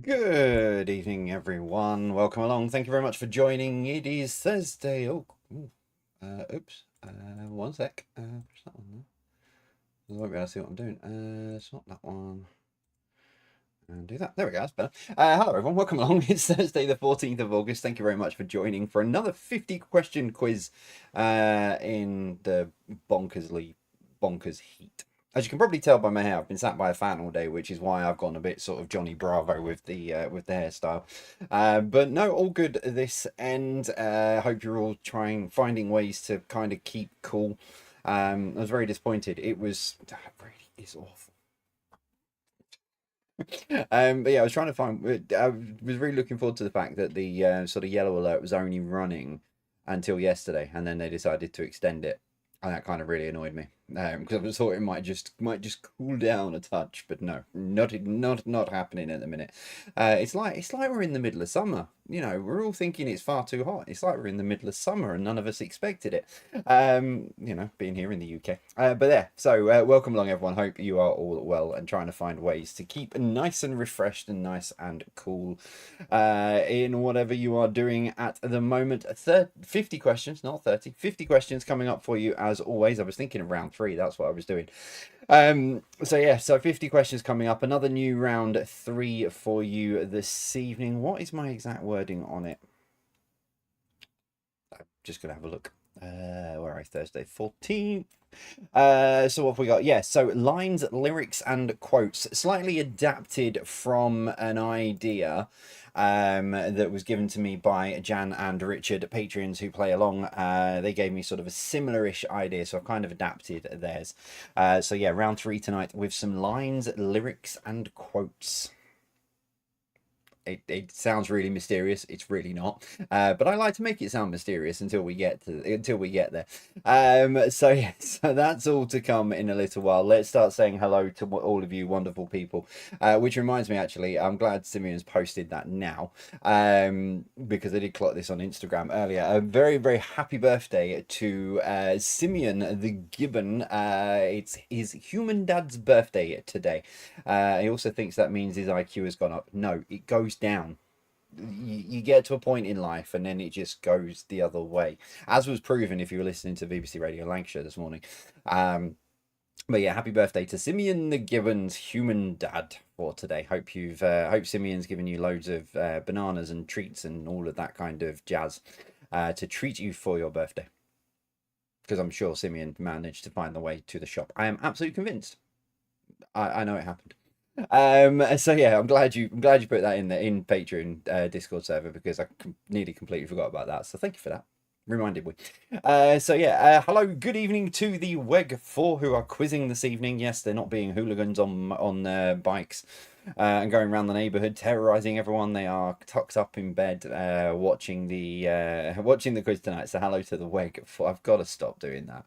Good evening, everyone. Welcome along. Thank you very much for joining. It is Thursday. Oops. One sec. Press that one there. I won't be able to see what I'm doing. It's not that one. And do that. There we go. That's better. Hello, everyone. Welcome along. It's Thursday, the 14th of August. Thank you very much for joining for another 50-question quiz in the bonkers heat. As you can probably tell by my hair, I've been sat by a fan all day, which is why I've gone a bit sort of Johnny Bravo with the hairstyle. But no, all good this end. Hope you're all finding ways to kind of keep cool. I was very disappointed. It really is awful. But yeah, I was trying to find. I was really looking forward to the fact that the sort of yellow alert was only running until yesterday, and then they decided to extend it, and that kind of really annoyed me. Because I thought it might just cool down a touch, but no, not happening at the minute. It's like we're in the middle of summer. We're all thinking it's far too hot. It's like we're in the middle of summer and none of us expected it. Being here in the UK. But there. So welcome along, everyone. Hope you are all well and trying to find ways to keep nice and refreshed and nice and cool in whatever you are doing at the moment. 50 questions, not 30. 50 questions coming up for you as always. I was thinking of round three. That's what I was doing. So 50 questions coming up. Another new round three for you this evening. What is my exact wording on it? I'm just gonna have a look. Where are I? Thursday 14th. So what have we got? Yeah, so lines, lyrics, and quotes, slightly adapted from an idea that was given to me by Jan and Richard, Patreons who play along. They gave me sort of a similar-ish idea, so I've kind of adapted theirs. So yeah, round three tonight with some lines, lyrics, and quotes. It sounds really mysterious. It's really not, but I like to make it sound mysterious until we get there. So yeah, so that's all to come in a little while. Let's start saying hello to all of you wonderful people. Which reminds me, actually, I'm glad Simeon's posted that now, because I did clock this on Instagram earlier. A very, very happy birthday to Simeon the Gibbon. It's his human dad's birthday today. He also thinks that means his IQ has gone up. No, it goes down. You get to a point in life and then it just goes the other way, as was proven if you were listening to BBC Radio Lancashire this morning. But yeah, happy birthday to Simeon the Gibbon's human dad for today. Hope Simeon's given you loads of bananas and treats and all of that kind of jazz to treat you for your birthday, because I'm sure Simeon managed to find the way to the shop. I am absolutely convinced. I know it happened. So yeah, I'm glad you put that in Patreon Discord server, because I nearly completely forgot about that. So thank you for that. Reminded me. So yeah, hello, good evening to the WEG4 who are quizzing this evening. Yes, they're not being hooligans on bikes and going around the neighbourhood terrorising everyone. They are tucked up in bed watching the quiz tonight. So hello to the WEG4. I've got to stop doing that.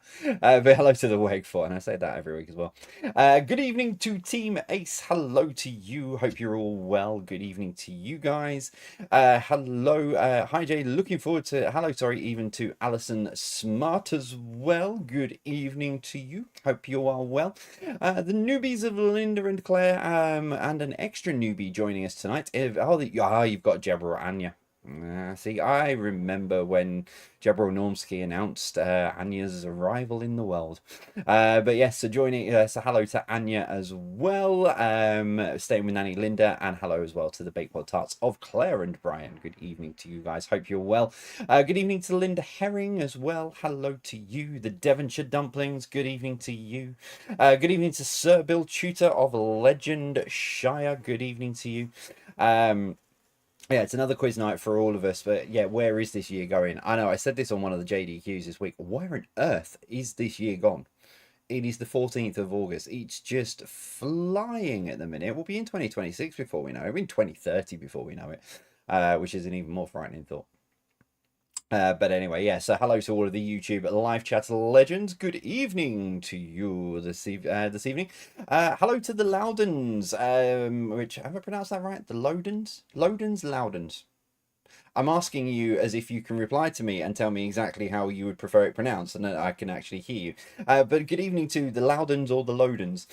But hello to the WEG4, and I say that every week as well. Good evening to Team Ace. Hello to you. Hope you're all well. Good evening to you guys. Hello, hi Jay. Looking forward to even to Alison Smart as well. Good evening to you. Hope you are well. The newbies of Linda and Claire, and an extra newbie joining us tonight. You've got Jebra Anya. See, I remember when Jebro Normsky announced Anya's arrival in the world. But yes, so hello to Anya as well. Staying with Nanny Linda, and hello as well to the Bakewell Tarts of Claire and Brian. Good evening to you guys. Hope you're well. Good evening to Linda Herring as well. Hello to you. The Devonshire Dumplings. Good evening to you. Good evening to Sir Bill Tutor of Legend Shire. Good evening to you. Yeah, it's another quiz night for all of us, but yeah, where is this year going? I know I said this on one of the JDQs this week. Where on earth is this year gone? It is the 14th of August. It's just flying at the minute. We'll be in 2026 before we know it. We're in 2030 before we know it, which is an even more frightening thought. But anyway, yeah, so hello to all of the YouTube live chat legends. Good evening to you this evening. Hello to the Loudons, which, have I pronounced that right? The Lodens? Loudons. I'm asking you as if you can reply to me and tell me exactly how you would prefer it pronounced, and then I can actually hear you. But good evening to the Loudons or the Lodens,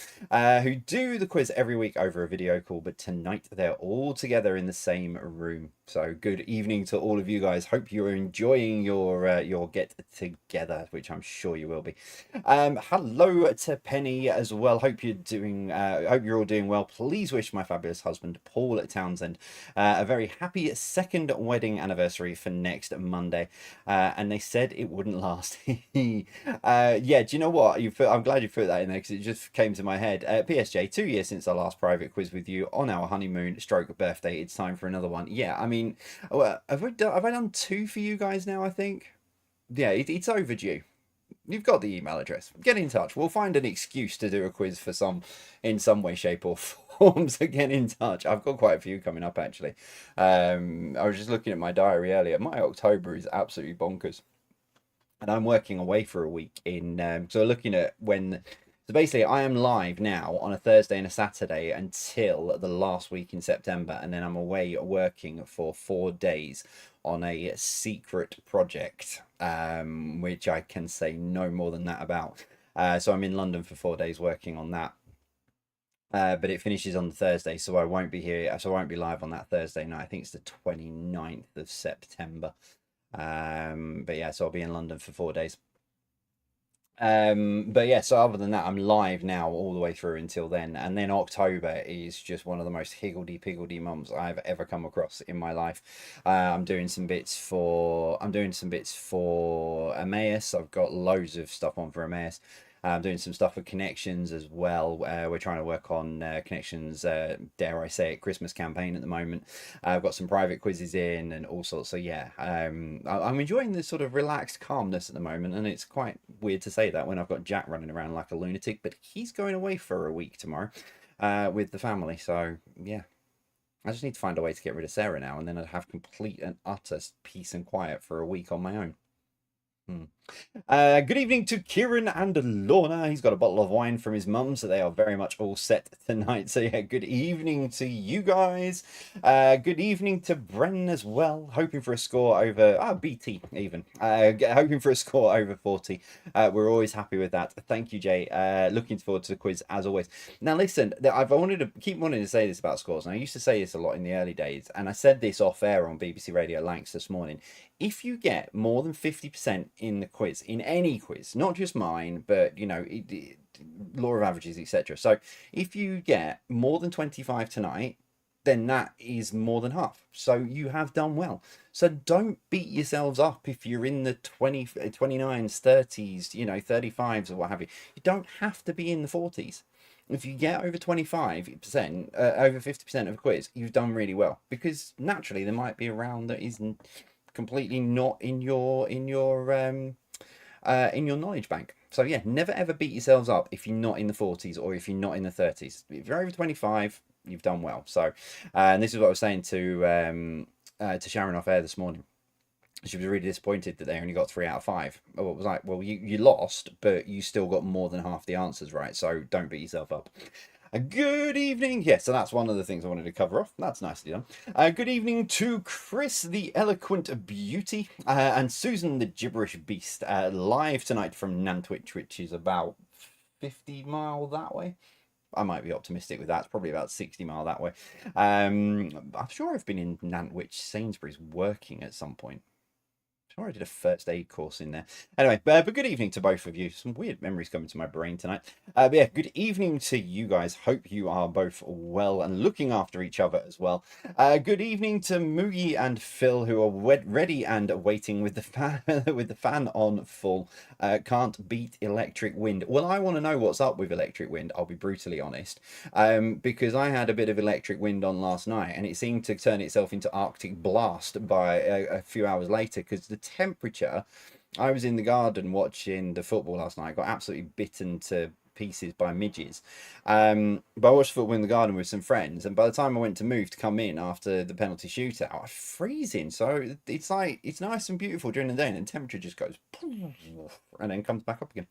who do the quiz every week over a video call, but tonight they're all together in the same room. So good evening to all of you guys. Hope you're enjoying your get together, which I'm sure you will be. Hello to Penny as well. Hope you're all doing well. Please wish my fabulous husband Paul Townsend a very happy second wedding anniversary for next Monday. And they said it wouldn't last. Yeah, do you know what? I'm glad you put that in there, because it just came to my head. PSJ, 2 years since our last private quiz with you on our honeymoon stroke birthday. It's time for another one. Yeah, I mean, have I done two for you guys now, I think? Yeah, it's overdue. You've got the email address. Get in touch. We'll find an excuse to do a quiz in some way, shape, or form. So get in touch. I've got quite a few coming up, actually. I was just looking at my diary earlier. My October is absolutely bonkers. and I'm working away for a week in. So looking at when. So basically, I am live now on a Thursday and a Saturday until the last week in September, and then I'm away working for 4 days on a secret project, which I can say no more than that about. So I'm in London for 4 days working on that. But it finishes on the Thursday, so I won't be here. So I won't be live on that Thursday night. I think it's the 29th of September. But yeah, so I'll be in London for 4 days. But yeah, so other than that, I'm live now all the way through until then, and then October is just one of the most higgledy-piggledy months I've ever come across in my life. I'm doing some bits for Emmaus. I've got loads of stuff on for Emmaus. I'm doing some stuff with Connections as well. We're trying to work on Connections, dare I say it, Christmas campaign at the moment. I've got some private quizzes in and all sorts. So yeah, I'm enjoying this sort of relaxed calmness at the moment, and it's quite weird to say that when I've got Jack running around like a lunatic, but he's going away for a week tomorrow, with the family. So yeah. I just need to find a way to get rid of Sarah now, and then I'd have complete and utter peace and quiet for a week on my own. Hmm. Good evening to Kieran and Lorna. He's got a bottle of wine from his mum, so they are very much all set tonight. So yeah, good evening to you guys. Good evening to Bren as well. Hoping for a score over BT even. Hoping for a score over 40. We're always happy with that. Thank you, Jay. Looking forward to the quiz as always. Now listen, I've wanted to keep wanting to say this about scores, and I used to say this a lot in the early days, and I said this off air on BBC Radio Lancs this morning. If you get more than 50% in the quiz, in any quiz, not just mine, but you know, law of averages, etc. So if you get more than 25 tonight, then that is more than half. So you have done well. So don't beat yourselves up if you're in the 29s, 30s, you know, 35s or what have you. You don't have to be in the 40s. If you get over 25%, over 50% of a quiz, you've done really well, because naturally there might be a round that isn't completely not in your knowledge bank. So yeah, never ever beat yourselves up if you're not in the 40s or if you're not in the 30s. If you're over 25, you've done well. So, and this is what I was saying to Sharon off air this morning. She was really disappointed that they only got 3 out of 5. Well, it was like, well, you lost, but you still got more than half the answers right. So don't beat yourself up. A good evening. Yes, so that's one of the things I wanted to cover off. That's nicely done. Good evening to Chris, the eloquent beauty, and Susan, the gibberish beast, live tonight from Nantwich, which is about 50 mile that way. I might be optimistic with that. It's probably about 60 mile that way. I'm sure I've been in Nantwich Sainsbury's working at some point. Sure, I did a first aid course in there. Anyway, but good evening to both of you. Some weird memories coming to my brain tonight. But yeah, good evening to you guys. Hope you are both well and looking after each other as well. Good evening to Moogie and Phil, who are ready and waiting with the fan with the fan on full. Can't beat electric wind. Well, I want to know what's up with electric wind. I'll be brutally honest, because I had a bit of electric wind on last night, and it seemed to turn itself into Arctic blast by a few hours later, because the temperature, I was in the garden watching the football last night. I got absolutely bitten to pieces by midges, but I watched football in the garden with some friends, and by the time I went to move to come in after the penalty shootout, I was freezing. So it's like, it's nice and beautiful during the day, and then temperature just goes and then comes back up again.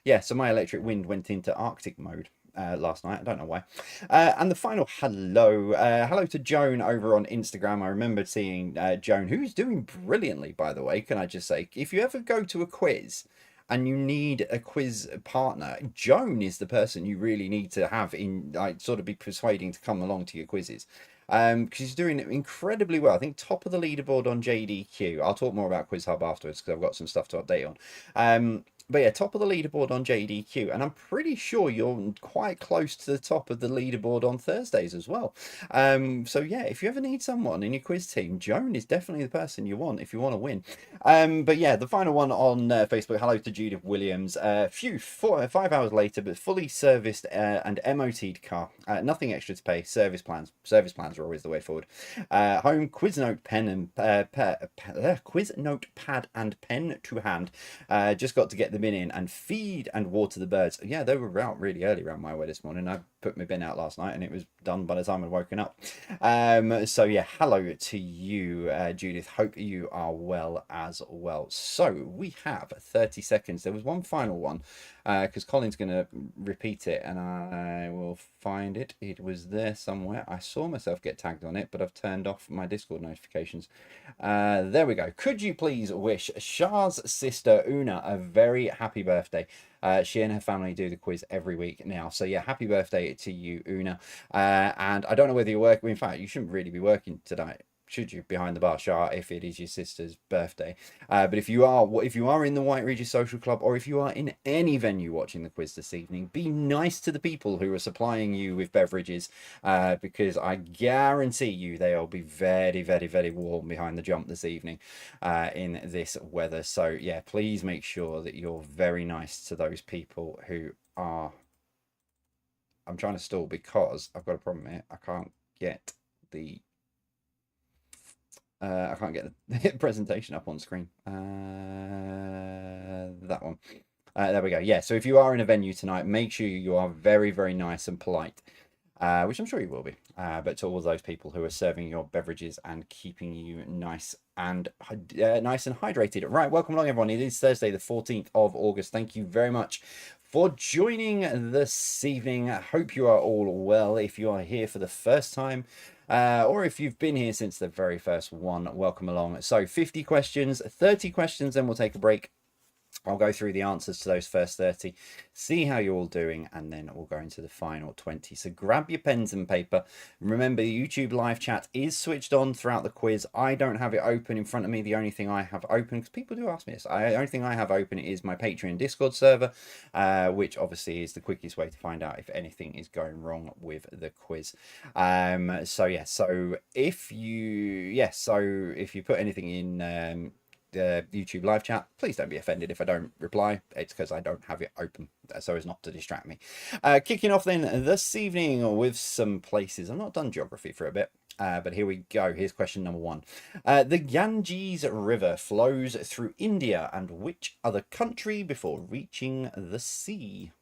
Yeah, so my electric wind went into Arctic mode last night. I don't know why. And the final hello to Joan over on Instagram. I remember seeing Joan, who's doing brilliantly, by the way. Can I just say, if you ever go to a quiz and you need a quiz partner, Joan is the person you really need to have in, like, sort of be persuading to come along to your quizzes. Because she's doing incredibly well. I think top of the leaderboard on JDQ. I'll talk more about Quiz Hub afterwards because I've got some stuff to update on. But yeah, top of the leaderboard on JDQ, and I'm pretty sure you're quite close to the top of the leaderboard on Thursdays as well. So yeah, if you ever need someone in your quiz team, Joan is definitely the person you want if you want to win. But yeah, the final one on Facebook. Hello to Judith Williams. 5 hours later, but fully serviced and MOT'd car. Nothing extra to pay. Service plans. Service plans are always the way forward. Home quiz note pen and quiz notepad and pen to hand. Just got to get the bin in and feed and water the birds. Yeah, they were out really early around my way this morning. I put my bin out last night and it was done by the time I'd woken up. So yeah, hello to you, Judith. Hope you are well as well. So we have 30 seconds. There was one final one because Colin's going to repeat it and I will find it. It was there somewhere. I saw myself get tagged on it, but I've turned off my Discord notifications. There we go. Could you please wish Shah's sister Una a very happy birthday? She and her family do the quiz every week now. So yeah, happy birthday to you, Una. And I don't know whether you're working. In fact, you shouldn't really be working tonight, should you, behind the bar, Shah, if it is your sister's birthday. But if you are in the White Regis Social Club, or if you are in any venue watching the quiz this evening, be nice to the people who are supplying you with beverages, because I guarantee you they'll be very, very, very warm behind the jump this evening in this weather. So yeah, please make sure that you're very nice to those people who are... I'm trying to stall because I've got a problem here. I can't get the presentation up on screen. That one. There we go. Yeah, so if you are in a venue tonight, make sure you are very, very nice and polite, which I'm sure you will be. But to all those people who are serving your beverages and keeping you nice and hydrated. Right, welcome along, everyone. It is Thursday, the 14th of August. Thank you very much for joining this evening. I hope you are all well. If you are here for the first time, or if you've been here since the very first one, welcome along. So 50 questions, 30 questions, then we'll take a break. I'll go through the answers to those first 30, see how you're all doing, and then we'll go into the final 20. So grab your pens and paper. Remember, YouTube live chat is switched on throughout the quiz. I don't have it open in front of me. The only thing I have open, because people do ask me this, the only thing I have open is my Patreon Discord server, which obviously is the quickest way to find out if anything is going wrong with the quiz. So if you put anything in YouTube live chat, please don't be offended if I don't reply. It's because I don't have it open, so as not to distract me. Kicking off then this evening with some places. I've not done geography for a bit, but here we go. Here's question number one. The Ganges River flows through India and which other country before reaching the sea?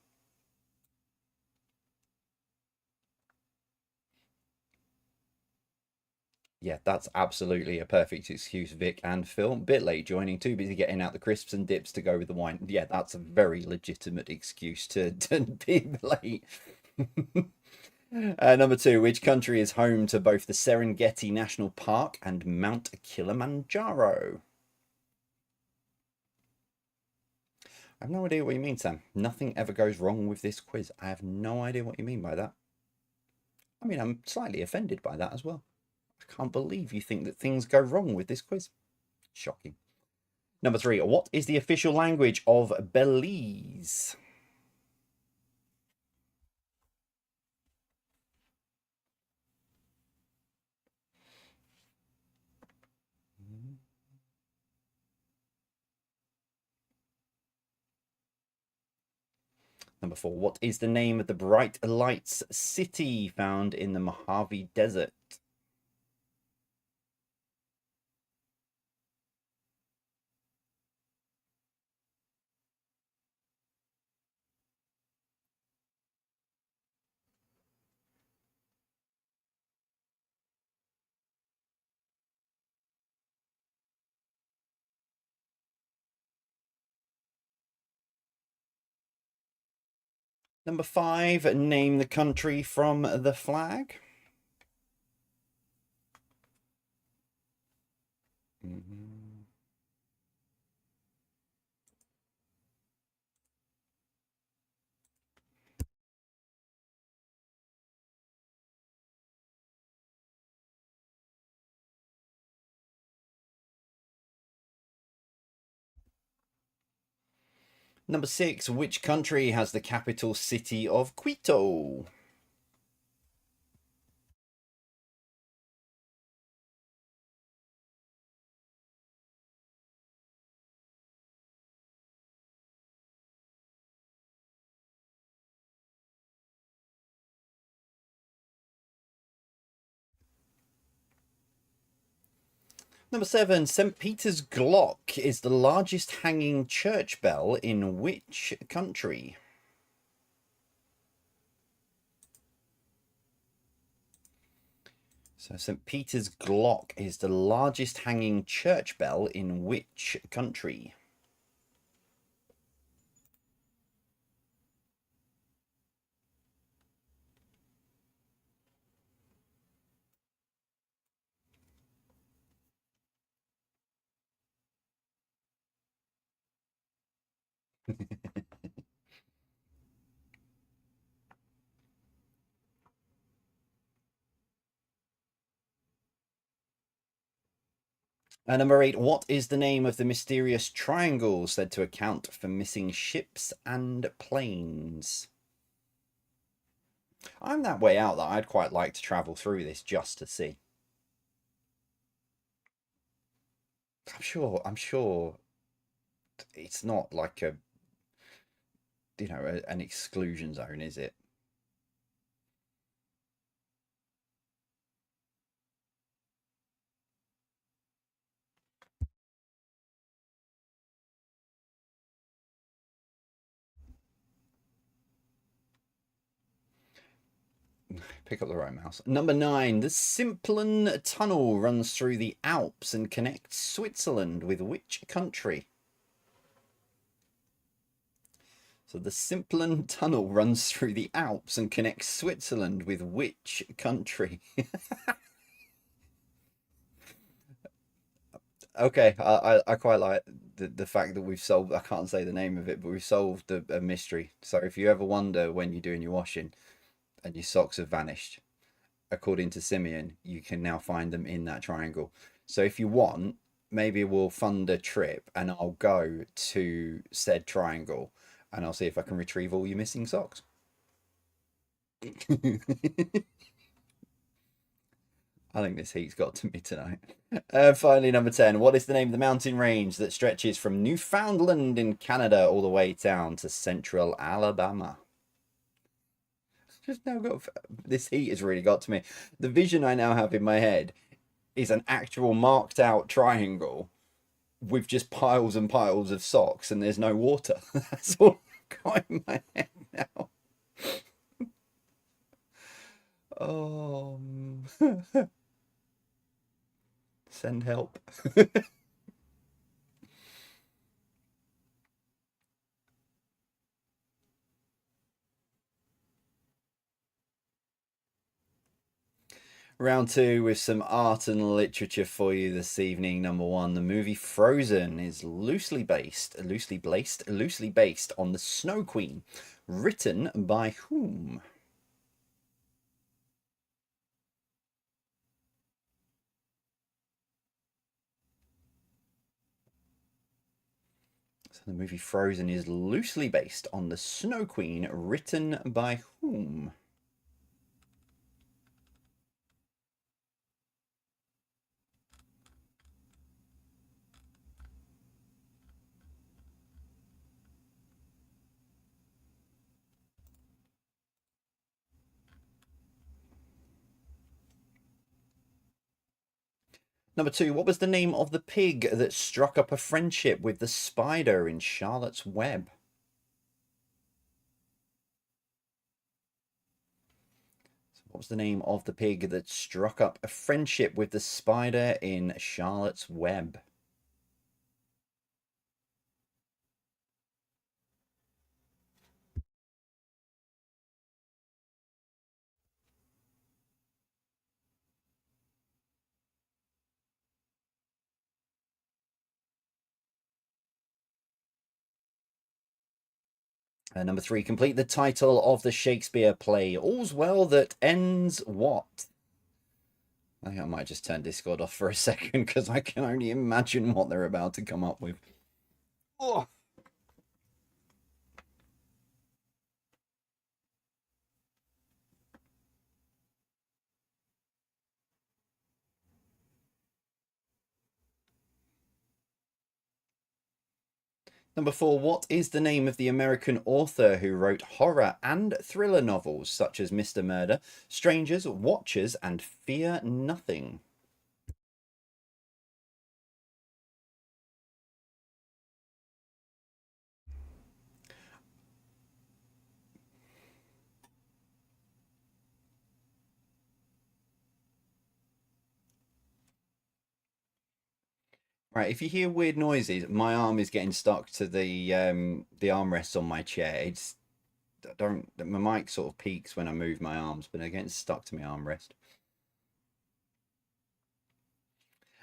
Yeah, that's absolutely a perfect excuse, Vic and Phil. Bit late joining, too busy getting out the crisps and dips to go with the wine. Yeah, that's a very legitimate excuse to be late. Number two, which country is home to both the Serengeti National Park and Mount Kilimanjaro? I have no idea what you mean, Sam. Nothing ever goes wrong with this quiz. I have no idea what you mean by that. I mean, I'm slightly offended by that as well. I can't believe you think that things go wrong with this quiz. Shocking. Number three, what is the official language of Belize? Number four, what is the name of the Bright Lights city found in the Mojave Desert? Number five, name the country from the flag. Number six, which country has the capital city of Quito? Number 7, St. Peter's Glock is the largest hanging church bell in which country? So St. Peter's Glock is the largest hanging church bell in which country? Number 8, what is the name of the mysterious triangle said to account for missing ships and planes? I'm that way out that I'd quite like to travel through this just to see. I'm sure it's not like an exclusion zone, is it? Pick up the right mouse. Number 9, the Simplon Tunnel runs through the Alps and connects Switzerland with which country? So the Simplon Tunnel runs through the Alps and connects Switzerland with which country? Okay, I quite like the fact that we've solved. I can't say the name of it, but we've solved a mystery. So if you ever wonder when you're doing your washing and your socks have vanished, according to Simeon, you can now find them in that triangle. So if you want, maybe we'll fund a trip and I'll go to said triangle and I'll see if I can retrieve all your missing socks. I think this heat's got to me tonight. Finally, number 10. What is the name of the mountain range that stretches from Newfoundland in Canada all the way down to central Alabama? Just now got this heat has really got to me. The vision I now have in my head is an actual marked out triangle with just piles and piles of socks and there's no water. That's all I've got in my head now. Oh, send help. Round 2 with some art and literature for you this evening. Number 1, the movie Frozen is loosely based on the Snow Queen. Written by whom? So the movie Frozen is loosely based on the Snow Queen. Written by whom? Number 2, what was the name of the pig that struck up a friendship with the spider in Charlotte's Web? So what was the name of the pig that struck up a friendship with the spider in Charlotte's Web? Number 3, complete the title of the Shakespeare play. All's well that ends what? I think I might just turn Discord off for a second because I can only imagine what they're about to come up with. Oh. Number 4, what is the name of the American author who wrote horror and thriller novels such as Mr. Murder, Strangers, Watchers, and Fear Nothing? Right, if you hear weird noises, my arm is getting stuck to the armrests on my chair. It's I don't my mic sort of peaks when I move my arms, but they're getting stuck to my armrest.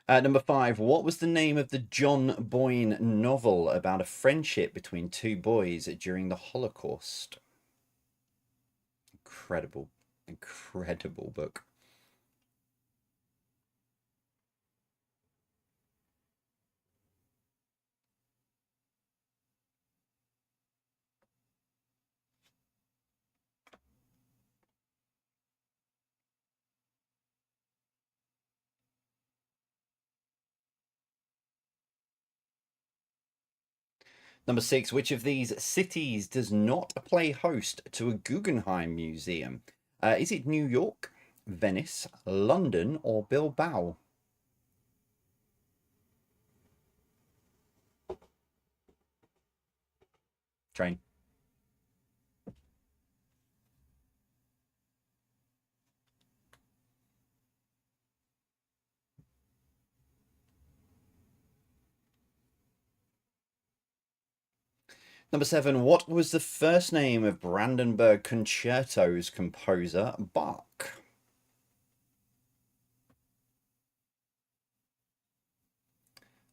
Number five, what was the name of the John Boyne novel about a friendship between two boys during the Holocaust? Incredible, incredible book. Number six, which of these cities does not play host to a Guggenheim Museum? Is it New York, Venice, London, or Bilbao? Train. Number seven, what was the first name of Brandenburg Concerto's composer, Bach?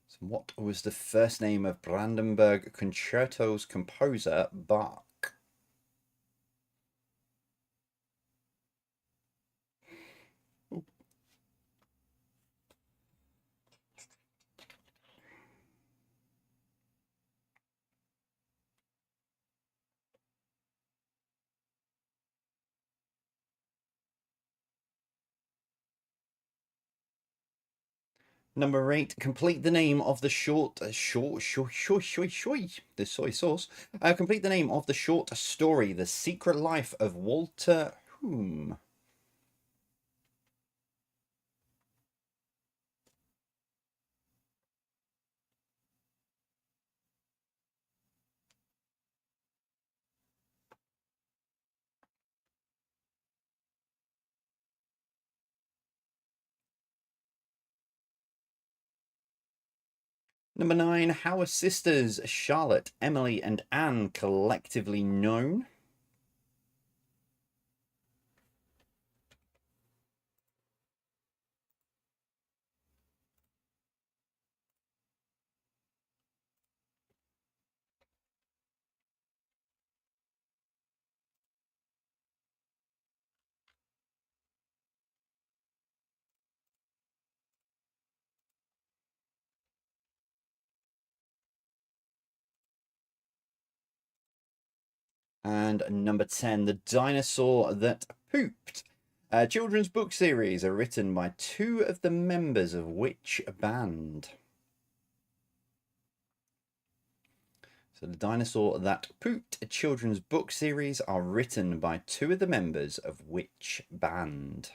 So what was the first name of Brandenburg Concerto's composer, Bach? Number eight, complete the name of the the soy sauce. Complete the name of the short story, The Secret Life of Walter Whom. Number nine, how are sisters Charlotte, Emily, and Anne collectively known? And number 10, The Dinosaur That Pooped. Children's book series are written by two of the members of which band? So, The Dinosaur That Pooped, a children's book series, are written by two of the members of which band?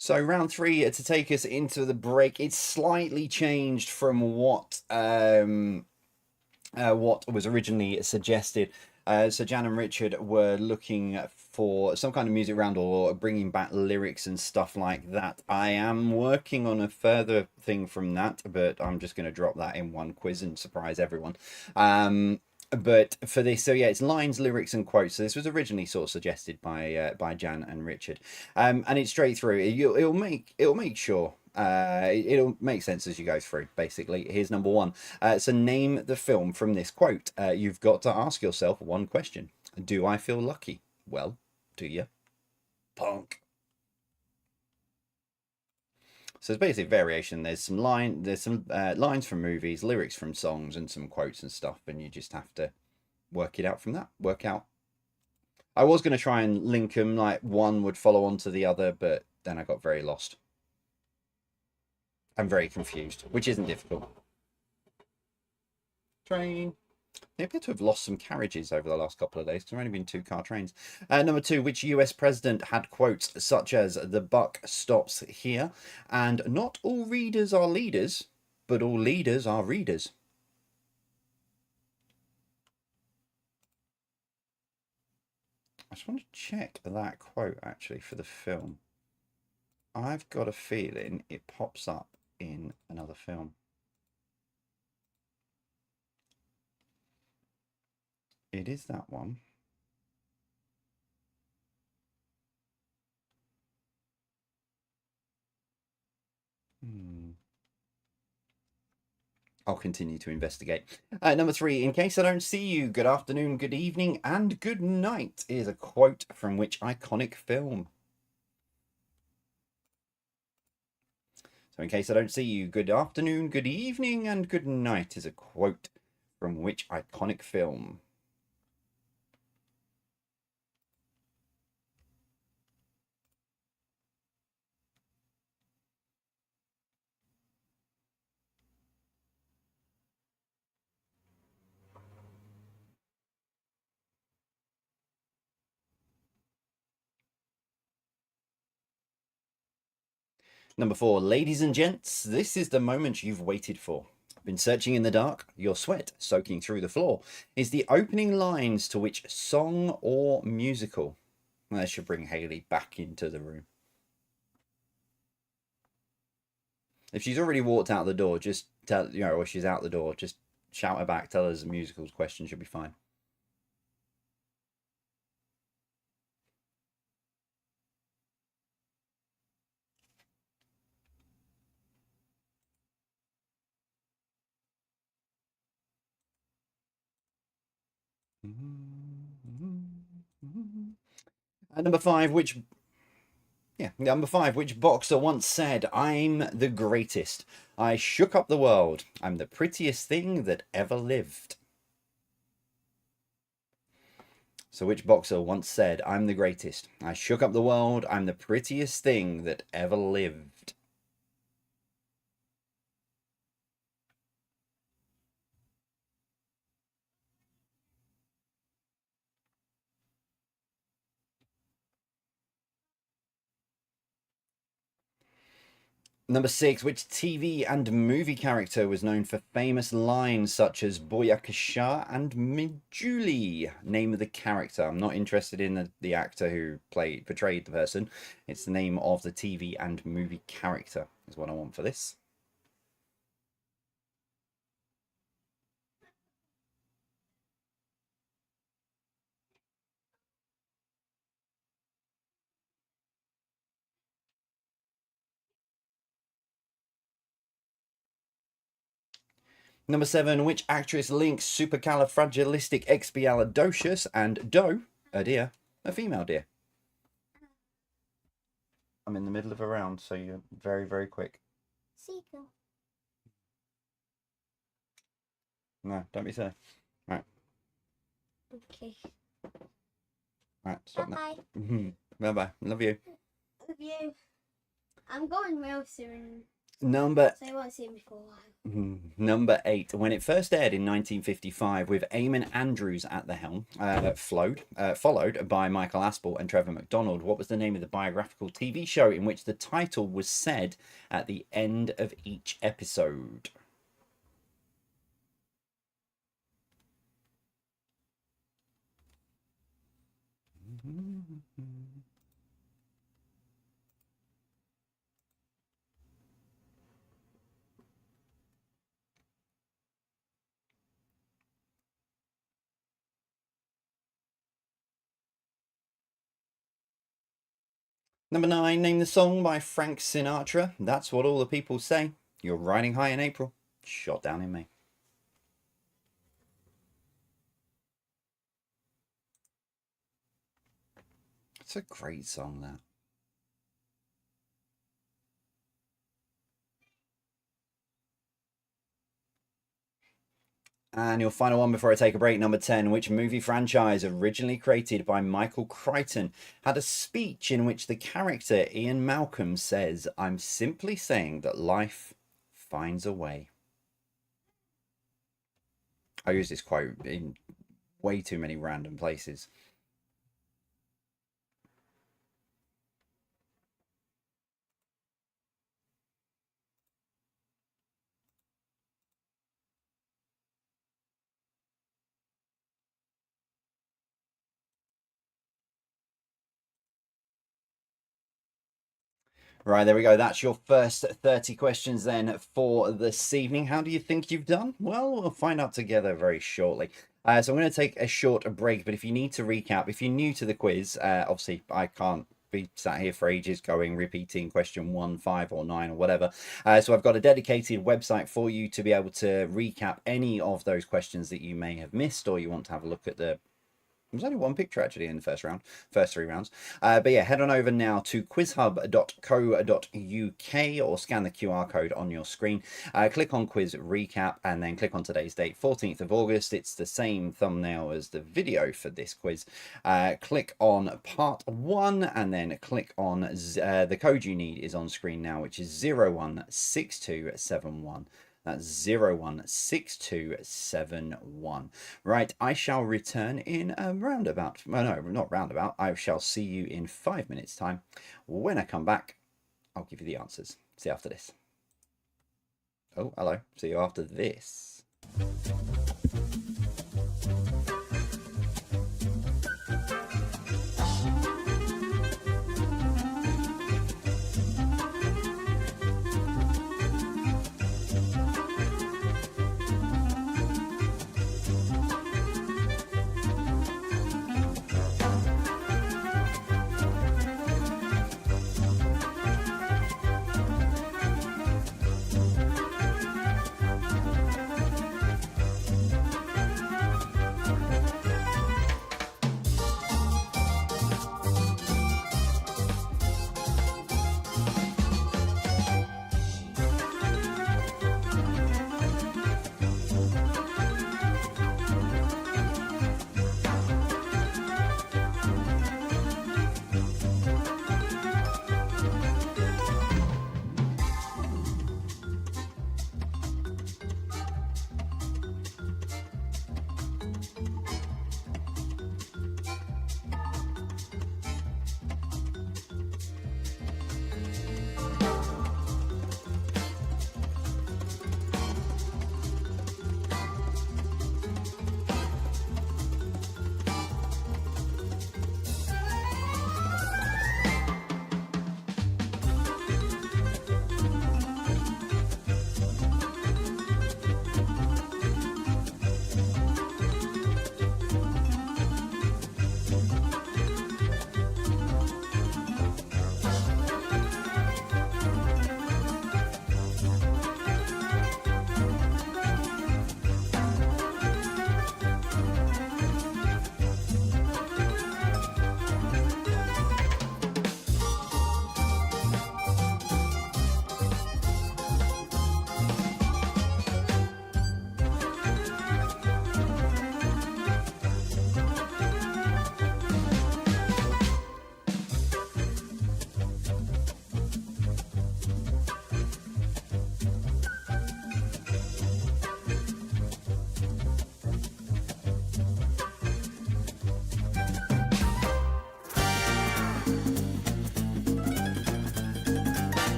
So round three to take us into the break. It's slightly changed from what was originally suggested. So Jan and Richard were looking for some kind of music round or bringing back lyrics and stuff like that. I am working on a further thing from that, but I'm just going to drop that in one quiz and surprise everyone. But for this, so yeah, it's lines, lyrics, and quotes. So this was originally sort of suggested by Jan and Richard, and it's straight through. It'll make sure it'll make sense as you go through. Basically, here's number one. So name the film from this quote. You've got to ask yourself one question: do I feel lucky? Well, do you? Punk. So it's basically variation. There's some lines from movies, lyrics from songs, and some quotes and stuff, and you just have to work it out from that. Work out. I was going to try and link them, like one would follow on to the other, but then I got very lost. I'm very confused, which isn't difficult. Train. They appear to have lost some carriages over the last couple of days because there have only been 2-car trains. Number 2, which US president had quotes such as "the buck stops here" and "not all readers are leaders, but all leaders are readers"? I just want to check that quote actually for the film. I've got a feeling it pops up in another film. It is that one. I'll continue to investigate. Number 3, in case I don't see you, good afternoon, good evening, and good night is a quote from which iconic film? So in case I don't see you, good afternoon, good evening, and good night is a quote from which iconic film? Number 4, ladies and gents, this is the moment you've waited for. Been searching in the dark, your sweat soaking through the floor, is the opening lines to which song or musical? That should bring Haley back into the room. If she's already walked out the door, just tell, or she's out the door, just shout her back, tell her there's a musicals question, she'll be fine. And number 5, which boxer once said, "I'm the greatest. I shook up the world. I'm the prettiest thing that ever lived." So which boxer once said, "I'm the greatest. I shook up the world. I'm the prettiest thing that ever lived"? Number 6, which TV and movie character was known for famous lines such as "Boyakasha" and "Mijuli"? Name of the character. I'm not interested in the actor who portrayed the person. It's the name of the TV and movie character is what I want for this. Number 7, which actress links supercalifragilisticexpialidocious and doe, a deer, a female deer? I'm in the middle of a round, so you're very, very quick. Seagull. No, don't be silly. Right. Okay. Right, stop Bye now. Bye-bye. Love you. Love you. I'm going real soon. Number So I won't see him before a while. Number 8. When it first aired in 1955 with Eamon Andrews at the helm, followed by Michael Aspel and Trevor McDonald, what was the name of the biographical TV show in which the title was said at the end of each episode? Number 9, name the song by Frank Sinatra. That's what all the people say. You're riding high in April, shot down in May. It's a great song, that. And your final one before I take a break, number 10. Which movie franchise, originally created by Michael Crichton, had a speech in which the character Ian Malcolm says, "I'm simply saying that life finds a way"? I use this quote in way too many random places. Right, there we go. That's your first 30 questions then for this evening. How do you think you've done? Well, we'll find out together very shortly. So I'm going to take a short break, but if you need to recap, if you're new to the quiz, obviously I can't be sat here for ages going repeating question 1, 5 or 9 or whatever. So I've got a dedicated website for you to be able to recap any of those questions that you may have missed, or you want to have a look at the... There's only one picture actually in the first 3 rounds. But yeah, head on over now to quizhub.co.uk or scan the QR code on your screen. Click on quiz recap and then click on today's date, 14th of August. It's the same thumbnail as the video for this quiz. Click on part 1 and then click on the code you need is on screen now, which is 016271. That's 016271. Right, I shall return in a roundabout. Well, no, not roundabout. I shall see you in 5 minutes' time. When I come back, I'll give you the answers. See you after this. Oh, hello. See you after this.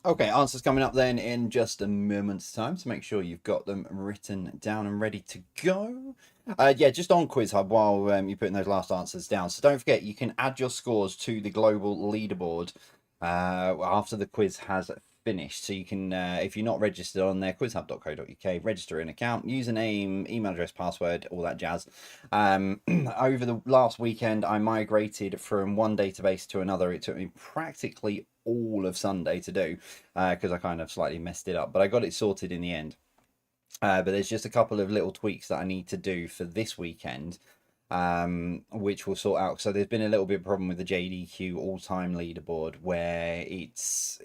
Okay, answers coming up then in just a moment's time, so make sure you've got them written down and ready to go. Yeah, just on Quiz Hub while you're putting those last answers down. So don't forget, you can add your scores to the global leaderboard after the quiz has finished. So you can, if you're not registered on there, quizhub.co.uk, register an account, username, email address, password, all that jazz. Over the last weekend, I migrated from one database to another. It took me practically all of Sunday to do because I kind of slightly messed it up, but I got it sorted in the end. But there's just a couple of little tweaks that I need to do for this weekend, which we'll sort out. So there's been a little bit of problem with the JDQ all-time leaderboard where it's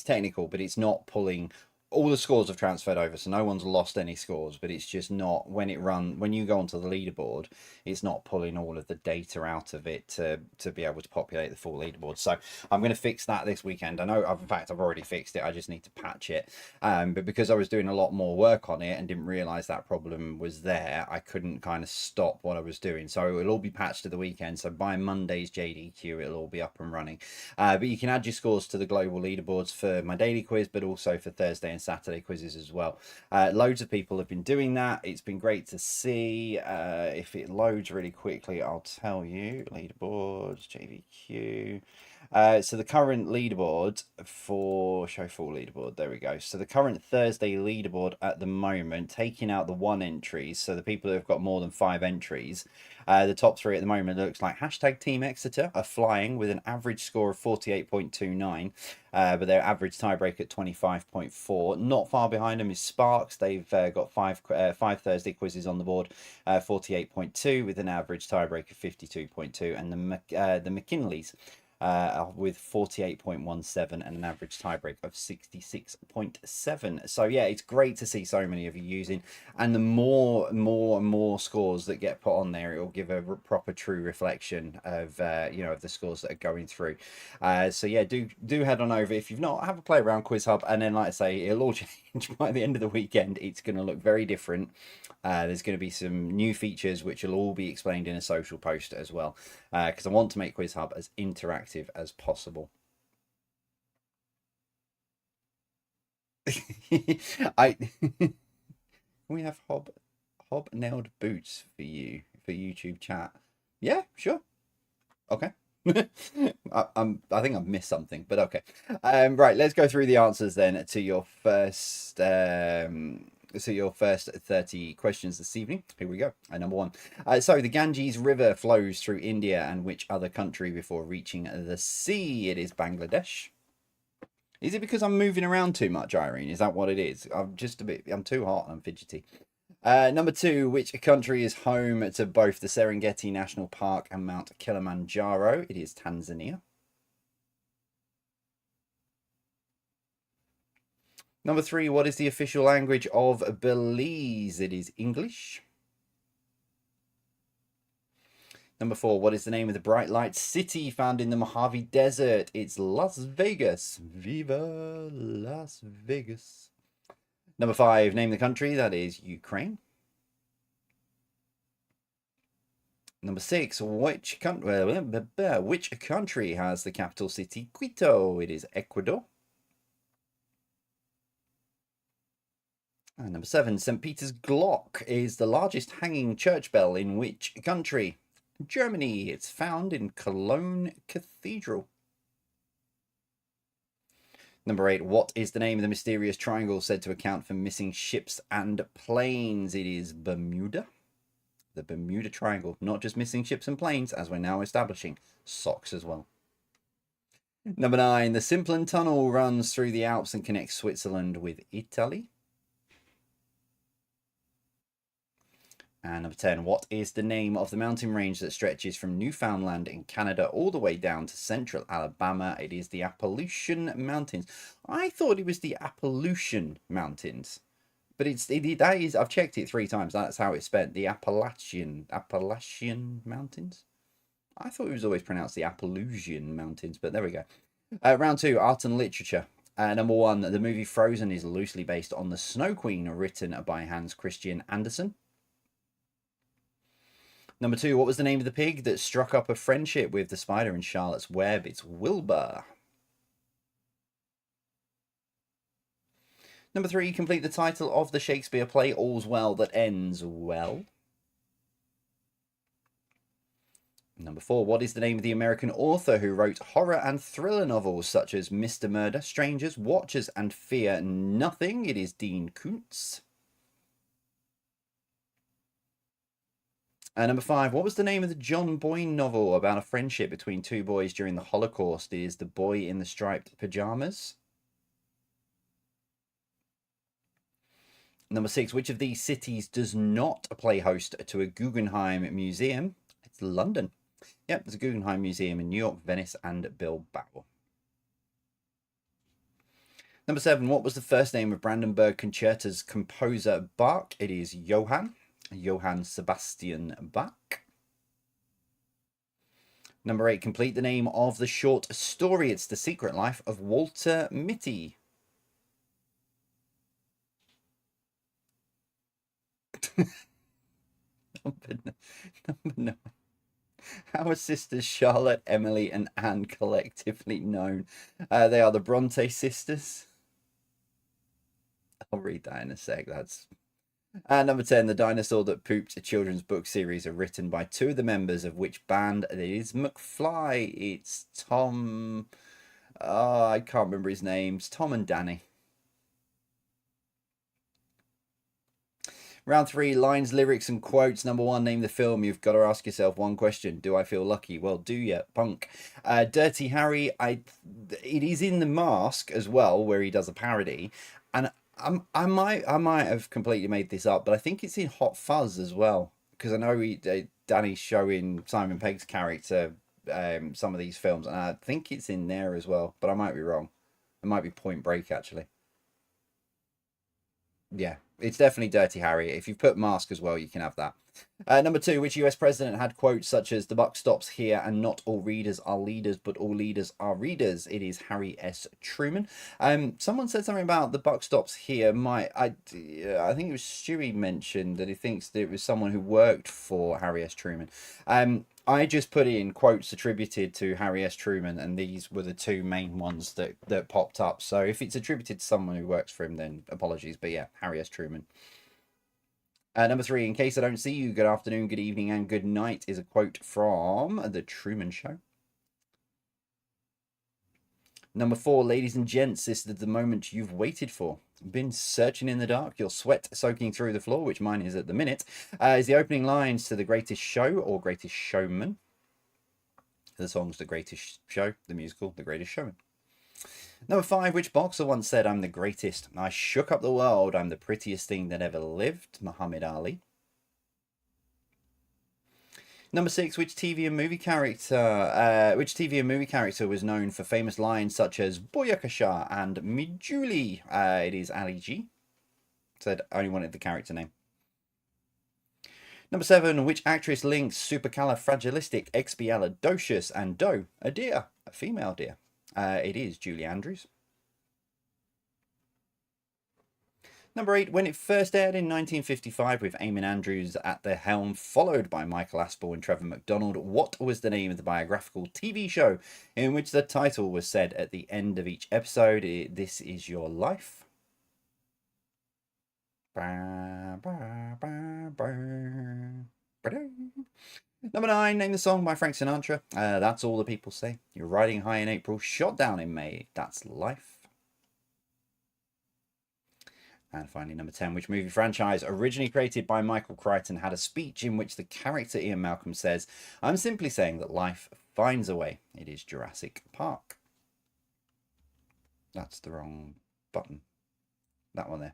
technical, but it's not pulling. All the scores have transferred over, so no one's lost any scores, but it's just not when you go onto the leaderboard, it's not pulling all of the data out of it to be able to populate the full leaderboard. So I'm going to fix that this weekend. I know, in fact, I've already fixed it. I just need to patch it. But because I was doing a lot more work on it and didn't realize that problem was there, I couldn't kind of stop what I was doing. So it'll all be patched to the weekend. So by Monday's JDQ, it'll all be up and running. But you can add your scores to the global leaderboards for my daily quiz, but also for Thursday and Saturday quizzes as well. Loads of people have been doing that. It's been great to see. If it loads really quickly, I'll tell you. Leaderboards, JVQ. So the current leaderboard for show full leaderboard, there we go. So the current Thursday leaderboard at the moment, taking out the one entries, so the people who have got more than 5 entries, the top 3 at the moment looks like hashtag Team Exeter are flying with an average score of 48.29, but their average tiebreak at 25.4. Not far behind them is Sparks. They've got five Thursday quizzes on the board, 48.2 with an average tiebreak of 52.2, and the McKinleys with 48.17 and an average tiebreak of 66.7. So yeah, it's great to see so many of you using, and the more and more scores that get put on there, it will give a proper true reflection of of the scores that are going through. So yeah, do head on over if you've not, have a play around Quiz Hub, and then like I say, it'll all change by the end of the weekend. It's going to look very different. There's going to be some new features which will all be explained in a social post as well, because I want to make Quiz Hub as interactive as possible. I we have hobnailed boots for you for YouTube chat. Yeah, sure. Okay. I think I've missed something, but okay. Right, let's go through the answers then to your first 30 questions this evening. Here we go. Number 1. So the Ganges River flows through India and which other country before reaching the sea? It is Bangladesh. Is it because I'm moving around too much, Irene? Is that what it is? I'm too hot and I'm fidgety. Number 2, which country is home to both the Serengeti National Park and Mount Kilimanjaro? It is Tanzania. Number 3, what is the official language of Belize? It is English. Number 4, what is the name of the bright light city found in the Mojave Desert? It's Las Vegas. Viva Las Vegas. Number 5, name the country. That is Ukraine. Number 6, which country has the capital city Quito? It is Ecuador. And number 7, St. Peter's Glock is the largest hanging church bell in which country? Germany. It's found in Cologne Cathedral. Number 8, what is the name of the mysterious triangle said to account for missing ships and planes? It is Bermuda. The Bermuda Triangle, not just missing ships and planes, as we're now establishing, socks as well. Number 9, the Simplon Tunnel runs through the Alps and connects Switzerland with Italy. And number 10, what is the name of the mountain range that stretches from Newfoundland in Canada all the way down to central Alabama? It is the Appalachian Mountains. I thought it was the Appalachian Mountains, but that is, I've checked it 3 times. That's how it's spelled, the Appalachian Mountains. I thought it was always pronounced the Appalachian Mountains, but there we go. Round 2, art and literature. Number 1, the movie Frozen is loosely based on The Snow Queen, written by Hans Christian Andersen. Number 2, what was the name of the pig that struck up a friendship with the spider in Charlotte's Web? It's Wilbur. Number 3, complete the title of the Shakespeare play All's Well That Ends Well. Number 4, what is the name of the American author who wrote horror and thriller novels such as Mr. Murder, Strangers, Watchers, and Fear Nothing? It is Dean Koontz. Number 5, what was the name of the John Boyne novel about a friendship between two boys during the Holocaust? It is The Boy in the Striped Pajamas. Number 6, which of these cities does not play host to a Guggenheim Museum? It's London. Yep, there's a Guggenheim Museum in New York, Venice, and Bilbao. Number 7, what was the first name of Brandenburg Concerta's composer Bach? It is Johann Sebastian Bach. Number 8, complete the name of the short story. It's The Secret Life of Walter Mitty. Number 9. How are sisters Charlotte, Emily, and Anne collectively known? They are the Bronte sisters. I'll read that in a sec. That's number 10. The dinosaur that pooped, a children's book series are written by 2 of the members of which band? It is McFly. It's Tom. I can't remember his names. Tom and Danny. Round 3, lines, lyrics, and quotes. Number 1, name the film. You've got to ask yourself one question. Do I feel lucky? Well, do you, punk? Dirty Harry, it is in The Mask as well, where he does a parody. And I might have completely made this up, but I think it's in Hot Fuzz as well. Because I know Danny's showing Simon Pegg's character some of these films, and I think it's in there as well. But I might be wrong. It might be Point Break, actually. Yeah, it's definitely Dirty Harry. If you've put Mask as well, you can have that. Number 2, which US president had quotes such as "The buck stops here and not all readers are leaders, but all leaders are readers"? It is Harry S. Truman. Someone said something about "the buck stops here." I think it was Stewie mentioned that he thinks that it was someone who worked for Harry S. Truman. I just put in quotes attributed to Harry S. Truman, and these were the 2 main ones that popped up. So if it's attributed to someone who works for him, then apologies. But yeah, Harry S. Truman. Number 3, in case I don't see you, good afternoon, good evening, and good night is a quote from The Truman Show. Number 4, ladies and gents, this is the moment you've waited for. Been searching in the dark, your sweat soaking through the floor, which mine is at the minute, is the opening lines to The Greatest Show or Greatest Showman. The song's The Greatest Show, the musical The Greatest Showman. Number 5, which boxer once said, "I'm the greatest. I shook up the world. I'm the prettiest thing that ever lived"? Muhammad Ali. Number 6, which TV and movie character was known for famous lines such as "Boyakasha" and "Me Julie"? It is Ali G. Said only wanted the character name. Number 7, which actress links supercalifragilisticexpialidocious and doe, a deer, a female deer? It is Julie Andrews. Number 8, when it first aired in 1955 with Eamon Andrews at the helm, followed by Michael Aspel and Trevor McDonald, what was the name of the biographical TV show in which the title was said at the end of each episode? This Is Your Life. Number 9, name the song by Frank Sinatra. That's All the People Say. You're riding high in April, shot down in May. That's Life. And finally, number 10, which movie franchise originally created by Michael Crichton had a speech in which the character Ian Malcolm says, "I'm simply saying that life finds a way"? It is Jurassic Park. That's the wrong button. That one there.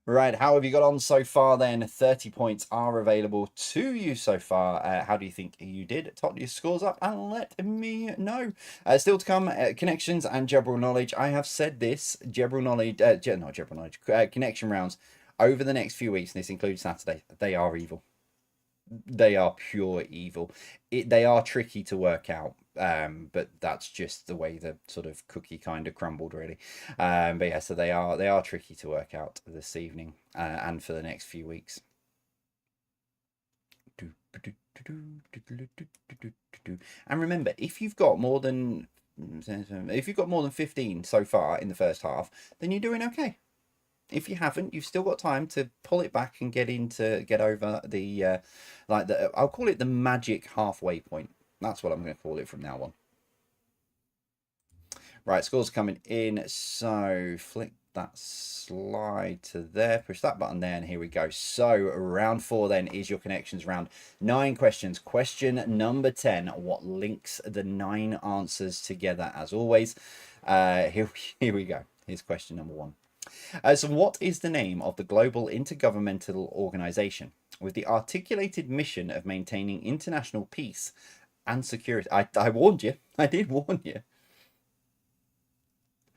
Right, how have you got on so far then? 30 points are available to you so far. How do you think you did? Tot your scores up and let me know. Still to come, connections and general knowledge. I have said this, general knowledge, not general knowledge, connection rounds over the next few weeks, and this includes Saturday. They are evil. They are pure evil. They are tricky to work out, but that's just the way the sort of cookie kind of crumbled, really. But yeah, so they are tricky to work out this evening and for the next few weeks. And remember, if you've got more than 15 so far in the first half, then you're doing okay. If you haven't, you've still got time to pull it back and get over the I'll call it the magic halfway point. That's what I'm going to call it from now on. Right, scores coming in. So flick that slide to there, push that button there, and here we go. So round 4 then is your connections round. 9 questions. Question number 10. What links the 9 answers together? As always, here we go. Here's question number 1. So what is the name of the global intergovernmental organization with the articulated mission of maintaining international peace and security? I warned you. I did warn you.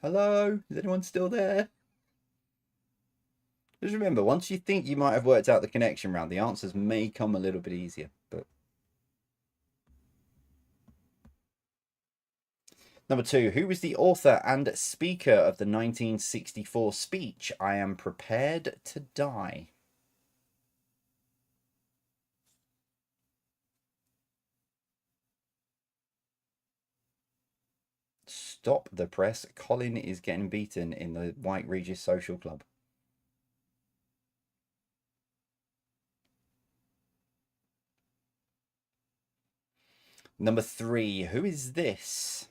Hello? Is anyone still there? Just remember, once you think you might have worked out the connection round, the answers may come a little bit easier. But number 2, who was the author and speaker of the 1964 speech, I Am Prepared to Die? Stop the press. Colin is getting beaten in the White Regis Social Club. Number 3, who is this?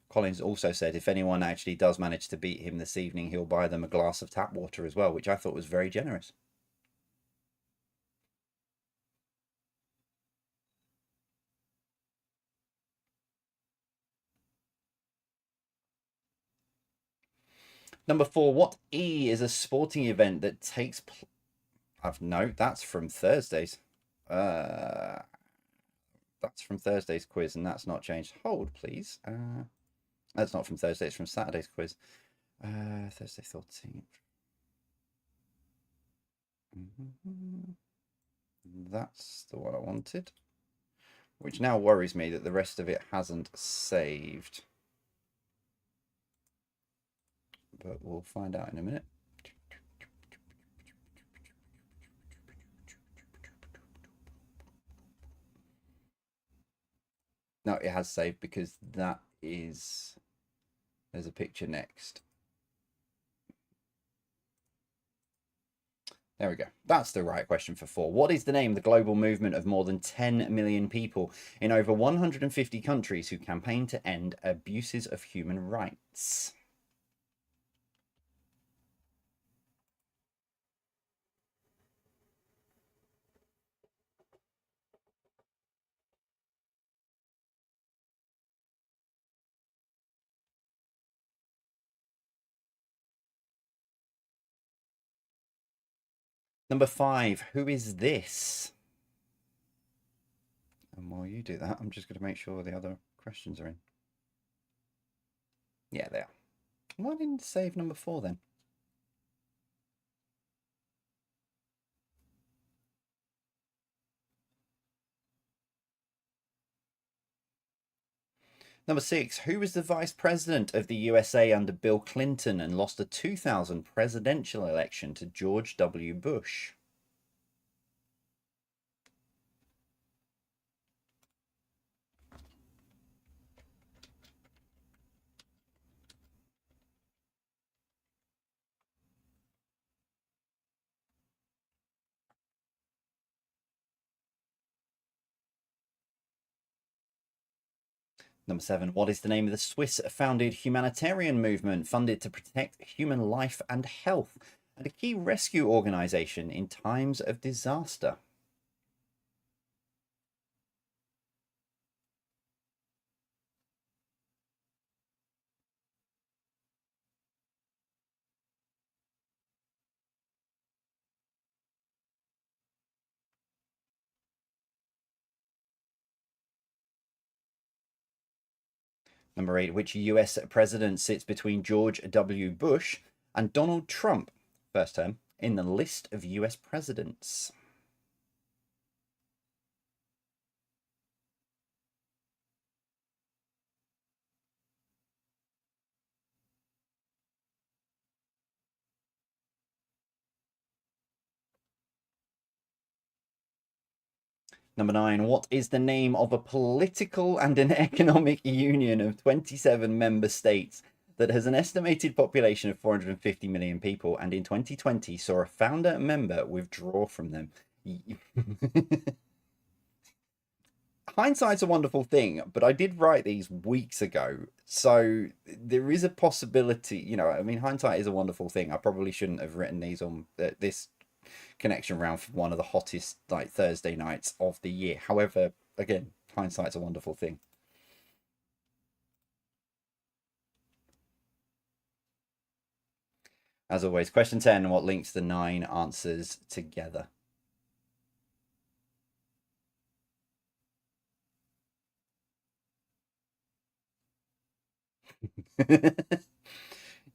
Collins also said if anyone actually does manage to beat him this evening, he'll buy them a glass of tap water as well, which I thought was very generous. Number 4, what E is a sporting event that takes no, that's from Thursday's. That's from Thursday's quiz, and that's not changed. Hold, please. That's not from Thursday, it's from Saturday's quiz. Thursday 13th. That's the one I wanted. Which now worries me that the rest of it hasn't saved. But we'll find out in a minute. No, it has saved because that is... There's a picture next. There we go. That's the right question for 4. What is the name of the global movement of more than 10 million people in over 150 countries who campaign to end abuses of human rights? Number 5, who is this? And while you do that, I'm just going to make sure the other questions are in. Yeah, they are. Why didn't it save number 4 then? Number 6, who was the vice president of the USA under Bill Clinton and lost the 2000 presidential election to George W. Bush? Number 7, what is the name of the Swiss-founded humanitarian movement funded to protect human life and health and a key rescue organization in times of disaster? Number 8, which US president sits between George W. Bush and Donald Trump, first term, in the list of US presidents? Number 9, what is the name of a political and an economic union of 27 member states that has an estimated population of 450 million people and in 2020 saw a founder member withdraw from them. Hindsight's a wonderful thing, but I did write these weeks ago, so there is a possibility. I mean, hindsight is a wonderful thing. I probably shouldn't have written these on this connection round for one of the hottest Thursday nights of the year. However, again, hindsight's a wonderful thing. As always, question 10: what links the 9 answers together?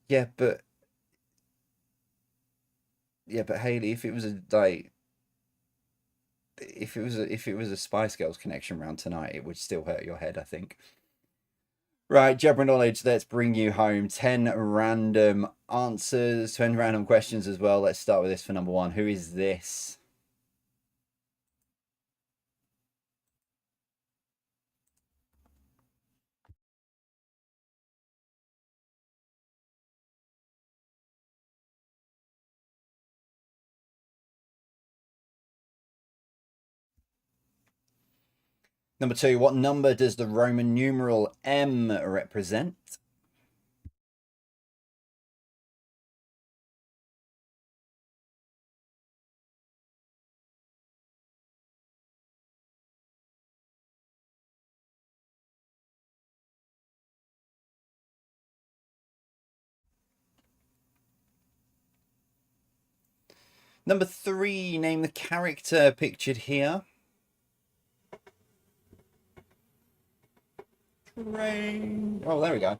Yeah, but Haley, if it was a Spice Girls connection round tonight, it would still hurt your head, I think. Right, General Knowledge, let's bring you home 10 random answers, 10 random questions as well. Let's start with this for number 1. Who is this? Number 2, what number does the Roman numeral M represent? Number 3, name the character pictured here. Rain. Oh, there we go.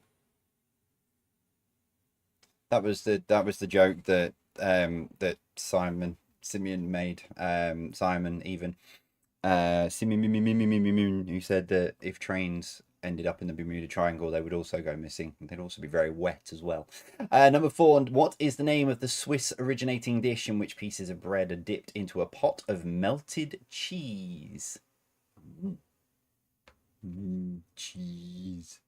That was the joke that Simeon made. Simon even Simeon, who said that if trains ended up in the Bermuda Triangle, they would also go missing. They'd also be very wet as well. Number 4, what is the name of the Swiss originating dish in which pieces of bread are dipped into a pot of melted cheese? Cheese.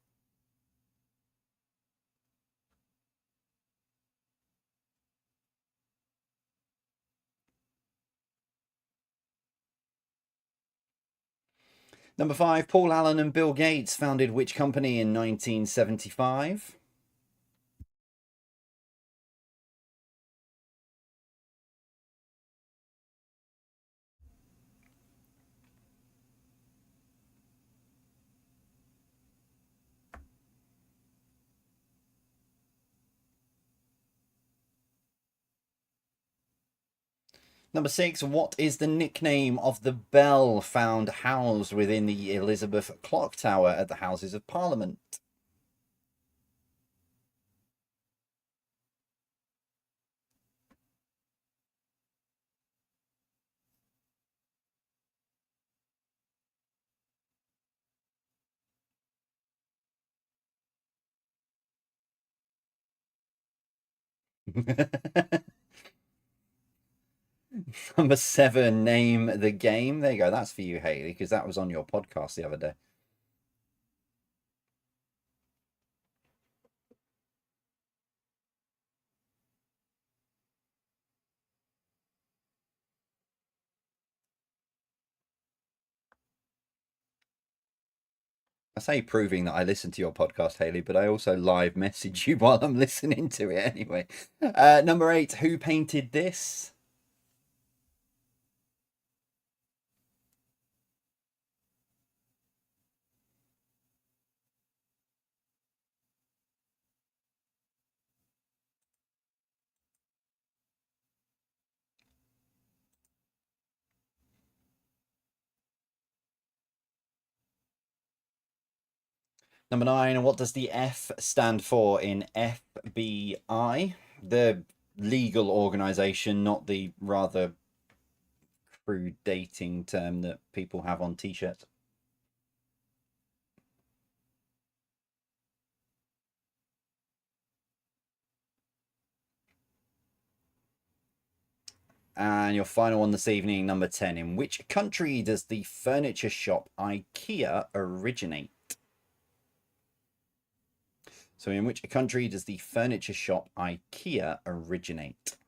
Number 5, Paul Allen and Bill Gates founded which company in 1975? Number 6, what is the nickname of the bell found housed within the Elizabeth Clock Tower at the Houses of Parliament? Number 7, name the game. There you go. That's for you, Haley, because that was on your podcast the other day. I say proving that I listen to your podcast, Haley, but I also live message you while I'm listening to it anyway. Number 8, who painted this? Number 9, what does the F stand for in FBI? The legal organization, not the rather crude dating term that people have on t-shirts. And your final one this evening, number 10. In which country does the furniture shop IKEA originate? So in which country does the furniture shop IKEA originate?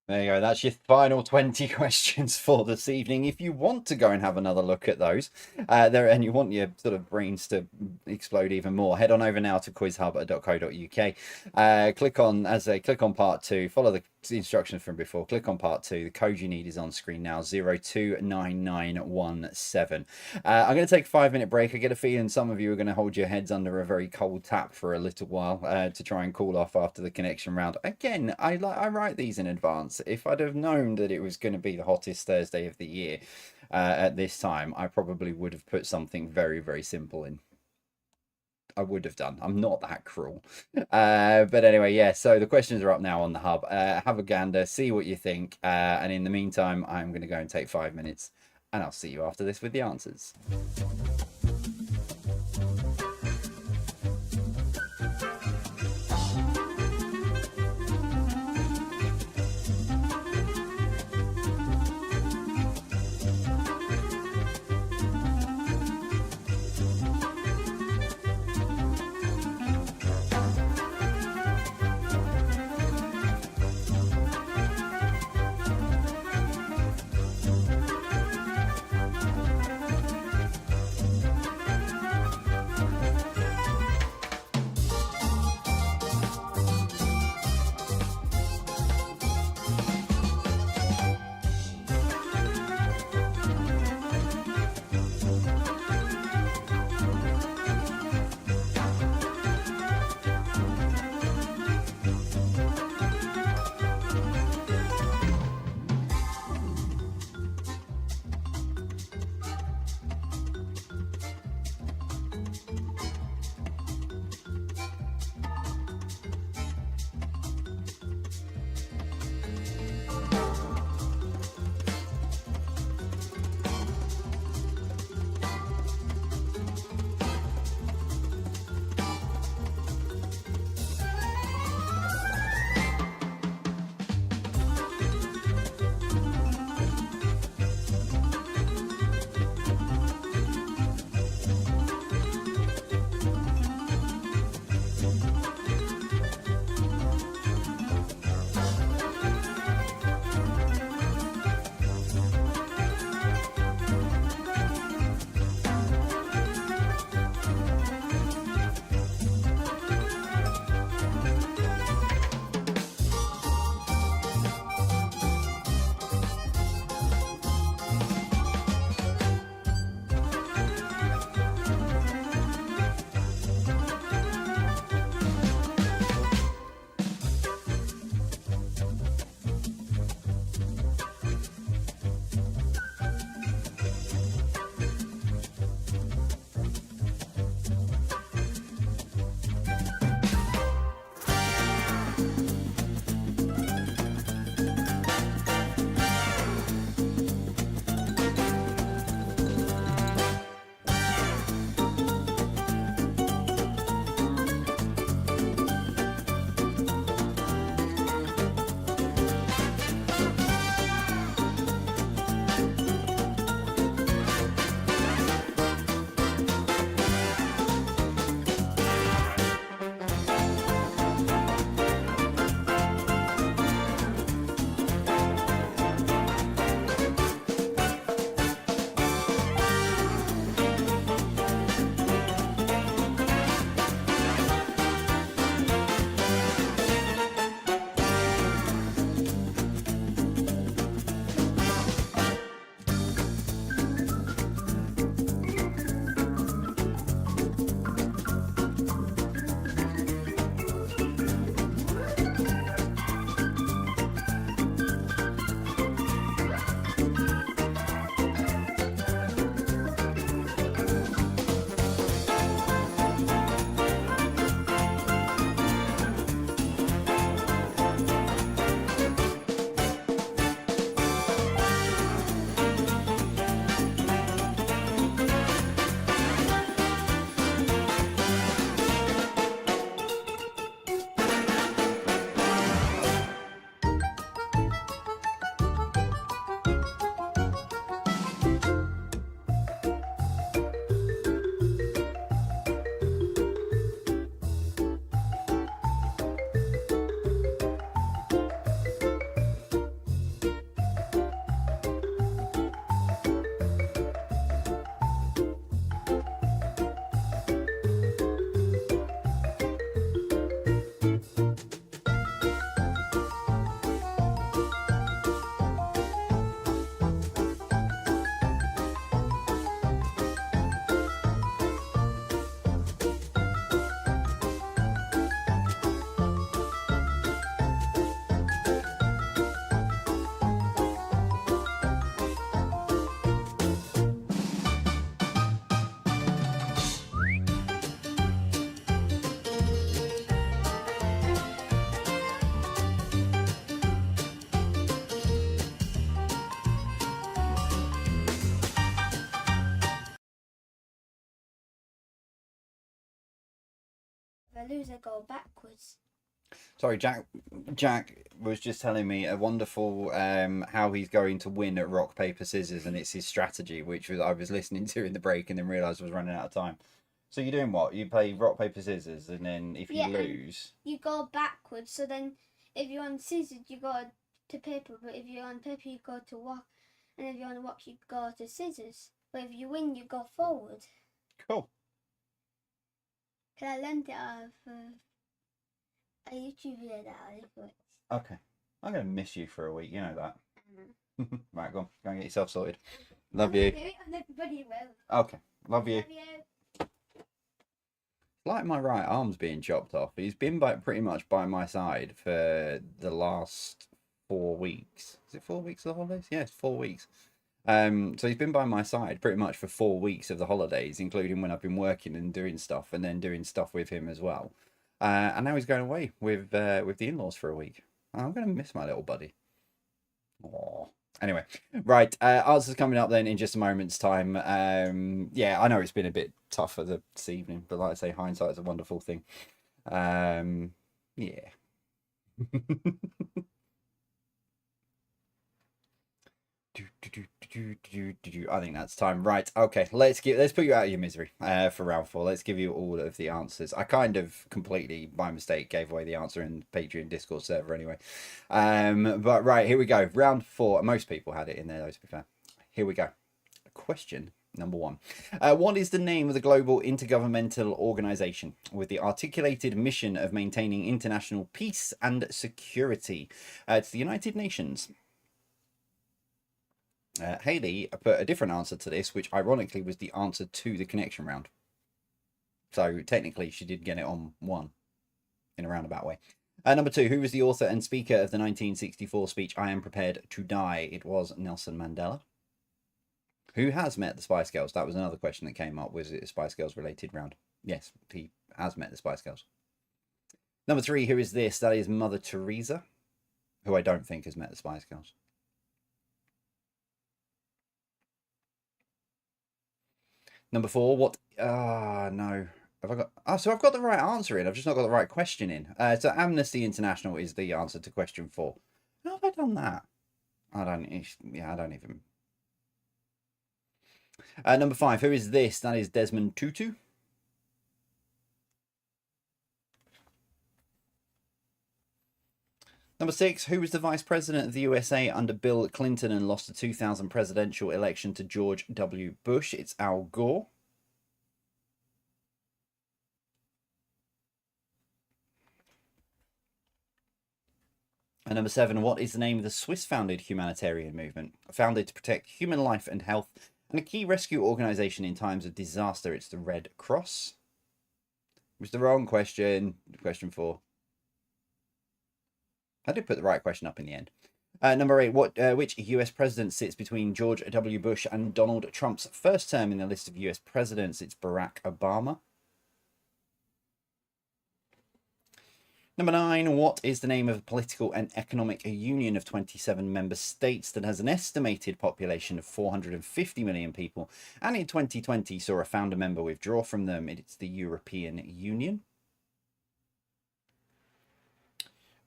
There you go. That's your final 20 questions for this evening. If you want to go and have another look at those, and you want your sort of brains to explode even more, head on over now to quizhub.co.uk. Click on part 2. Follow the instructions from before. Click on part 2. The code you need is on screen now. 029917. I'm going to take a 5-minute break. I get a feeling some of you are going to hold your heads under a very cold tap for a little while to try and cool off after the connection round. Again, I write these in advance. If I'd have known that it was going to be the hottest Thursday of the year at this time, I probably would have put something very, very simple in. I would have done. I'm not that cruel. But anyway, yeah, so the questions are up now on the hub. Have a gander, see what you think. And in the meantime, I'm going to go and take 5 minutes, and I'll see you after this with the answers. I lose, I go backwards. Sorry, Jack was just telling me a wonderful how he's going to win at rock, paper, scissors, and it's his strategy, which I was listening to in the break and then realised I was running out of time. So you're doing what? You play rock, paper, scissors, and then if you lose... you go backwards. So then if you're on scissors, you go to paper. But if you're on paper, you go to rock. And if you're on rock, you go to scissors. But if you win, you go forward. Cool. Because I learned it off a YouTube video that I watched. Okay. I'm going to miss you for a week. You know that. Right, go on. Go and get yourself sorted. Love you. And everybody will. Okay. Love you. Love you. Like my right arm's being chopped off. He's been pretty much by my side for the last 4 weeks. Is it 4 weeks of the holidays? Yeah, it's 4 weeks. So he's been by my side pretty much for 4 weeks of the holidays, including when I've been working and doing stuff, and then doing stuff with him as well. And now he's going away with the in-laws for a week. I'm going to miss my little buddy. Aww. Anyway, right, answers coming up then in just a moment's time. Yeah, I know it's been a bit tougher this evening, but like I say, hindsight is a wonderful thing. Yeah. I think that's time. Right, okay, let's put you out of your misery for round 4. Let's give you all of the answers. I kind of completely by mistake gave away the answer in the Patreon Discord server anyway. But right, here we go. Round 4. Most people had it in there though, to be fair. Here we go. Question number 1. What is the name of the global intergovernmental organization with the articulated mission of maintaining international peace and security? It's the United Nations. Haley put a different answer to this, which ironically was the answer to the connection round. So technically she did get it on 1 in a roundabout way. Number 2, who was the author and speaker of the 1964 speech, I Am Prepared to Die? It was Nelson Mandela. Who has met the Spice Girls? That was another question that came up. Was it a Spice Girls related round? Yes, he has met the Spice Girls. Number 3, who is this? That is Mother Teresa, who I don't think has met the Spice Girls. Number 4, what? No. Have I got? Oh, so I've got the right answer in. I've just not got the right question in. So Amnesty International is the answer to question 4. How have I done that? I don't. Yeah, I don't even. Number 5, who is this? That is Desmond Tutu. Number 6, who was the Vice President of the USA under Bill Clinton and lost the 2000 presidential election to George W. Bush? It's Al Gore. And number 7, what is the name of the Swiss-founded humanitarian movement? Founded to protect human life and health and a key rescue organisation in times of disaster. It's the Red Cross. It was the wrong question. Question 4. I did put the right question up in the end. Number 8, which US president sits between George W. Bush and Donald Trump's first term in the list of US presidents? It's Barack Obama. Number 9, what is the name of a political and economic union of 27 member states that has an estimated population of 450 million people and in 2020 saw a founder member withdraw from them? It's the European Union.